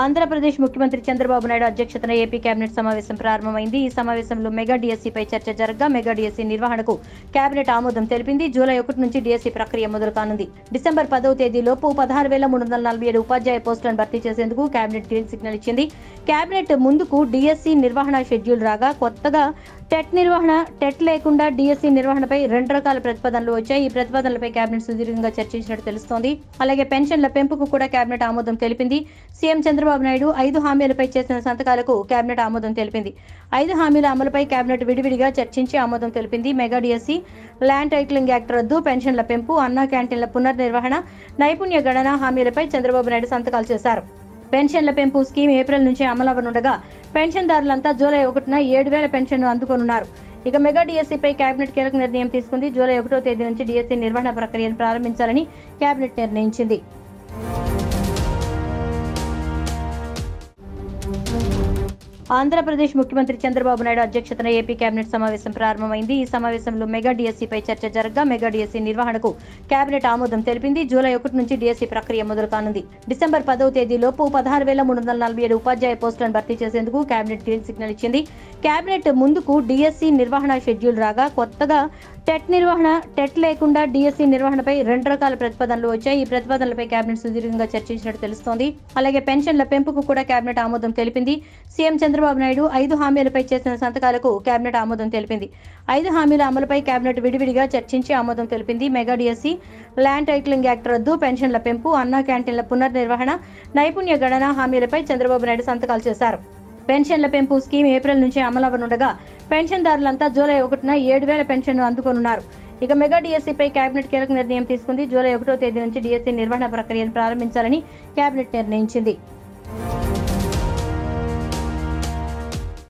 ఆంధ్రప్రదేశ్ ముఖ్యమంత్రి చంద్రబాబు నాయుడు అధ్యక్షతన AP cabinet సమావేశం ప్రారంభమైంది. ఈ సమావేశంలో మెగా డిఎస్సీపై చర్చ జరగగా మెగా డిఎస్సీ నిర్వహణకు కేబినెట్ ఆమోదం తెలిపింది. జూలై 1 నుంచి డిఎస్సీ ప్రక్రియ మొదలు కానుంది. డిసెంబర్ 10వ తేదీలోపు 16,347 ఉపాధ్యాయ పోస్టులను భర్తీ చేసేందుకు కేబినెట్ గ్రీన్ సిగ్నల్ ఇచ్చింది. కేబినెట్ ముందుకు డిఎస్సీ నిర్వహణ షెడ్యూల్ రాగా కొత్తగా టెట్ లేకుండా డిఎస్సీ నిర్వహణపై 2 రకాల ప్రతిపాదనలు వచ్చాయి. ఈ ప్రతిపాదనలపై కేబినెట్ సుదీర్ఘంగా చర్చించినట్టు తెలుస్తోంది. అలాగే పెన్షన్ల పెంపుకు కూడా కేబినెట్ ఆమోదం తెలిపింది. సీఎం చంద్రబాబు నాయుడు 5 హామీలపై చేసిన సంతకాలకు కేబినెట్ ఆమోదం తెలిపింది. 5 హామీల అమలుపై కేబినెట్ విడివిడిగా చర్చించి ఆమోదం తెలిపింది. Mega DSC, land titling act రద్దు, పెన్షన్ల పెంపు, అన్నా క్యాంటీన్ల పునర్నిర్వహణ, నైపుణ్య గణన హామీలపై చంద్రబాబు నాయుడు సంతకాలు చేశారు. పెన్షన్ల పెంపు స్కీమ్ ఏప్రిల్ నుంచి అమలవనుండగా పెన్షన్దారులంతా జూలై 1న 7,000 పెన్షన్ను అందుకోనున్నారు. ఇక మెగా డిఎస్సీపై కేబినెట్ కీలక నిర్ణయం తీసుకుంది. జూలై 1వ తేదీ నుంచి డిఎస్సీ నిర్వహణ ప్రక్రియను ప్రారంభించాలని కేబినెట్ నిర్ణయించింది. ఆంధ్రప్రదేశ్ ముఖ్యమంత్రి చంద్రబాబు నాయుడు అధ్యక్షతన ఏపీ కేబినెట్ సమావేశం ప్రారంభమైంది. ఈ సమావేశంలో మెగా డిఎస్సీపై చర్చ జరగగా మెగా డిఎస్సీ నిర్వహణకు కేబినెట్ ఆమోదం తెలిపింది. జూలై 1 నుంచి డిఎస్సీ ప్రక్రియ మొదలు కానుంది. డిసెంబర్ 10వ తేదీలోపు 16,347 ఉపాధ్యాయ పోస్టులను భర్తీ చేసేందుకు కేబినెట్ గ్రీన్ సిగ్నల్ ఇచ్చింది. కేబినెట్ ముందుకు డిఎస్సీ నిర్వహణ షెడ్యూల్ రాగా కొత్తగా టెట్ లేకుండా డిఎస్సీ నిర్వహణపై 2 రకాల ప్రతిపాదనలు వచ్చాయి. ఈ ప్రతిపాదనలపై కేబినెట్ సుదీర్ఘంగా చర్చించినట్టు తెలుస్తోంది. అలాగే పెన్షన్ల పెంపుకు కూడా కేబినెట్ ఆమోదం తెలిపింది. సీఎం చంద్రబాబు నాయుడు 5 హామీలపై చేసిన సంతకాలకు కేబినెట్ ఆమోదం తెలిపింది. 5 హామీల అమలుపై కేబినెట్ విడివిడిగా చర్చించి ఆమోదం తెలిపింది. Mega DSC, land titling act రద్దు, పెన్షన్ల పెంపు, అన్నా క్యాంటీన్ల పునర్నిర్వహణ, నైపుణ్య గణన హామీలపై చంద్రబాబు నాయుడు సంతకాలు చేశారు. పెన్షన్ల పెంపు స్కీమ్ ఏప్రిల్ నుంచి అమలవనుండగా పెన్షన్దారులంతా జూలై 1న 7,000 పెన్షన్ను అందుకోనున్నారు. ఇక మెగా డిఎస్సీపై కేబినెట్ కీలక నిర్ణయం తీసుకుంది. జూలై 1వ తేదీ నుంచి డిఎస్సీ నిర్వహణ ప్రక్రియను ప్రారంభించాలని కేబినెట్ నిర్ణయించింది.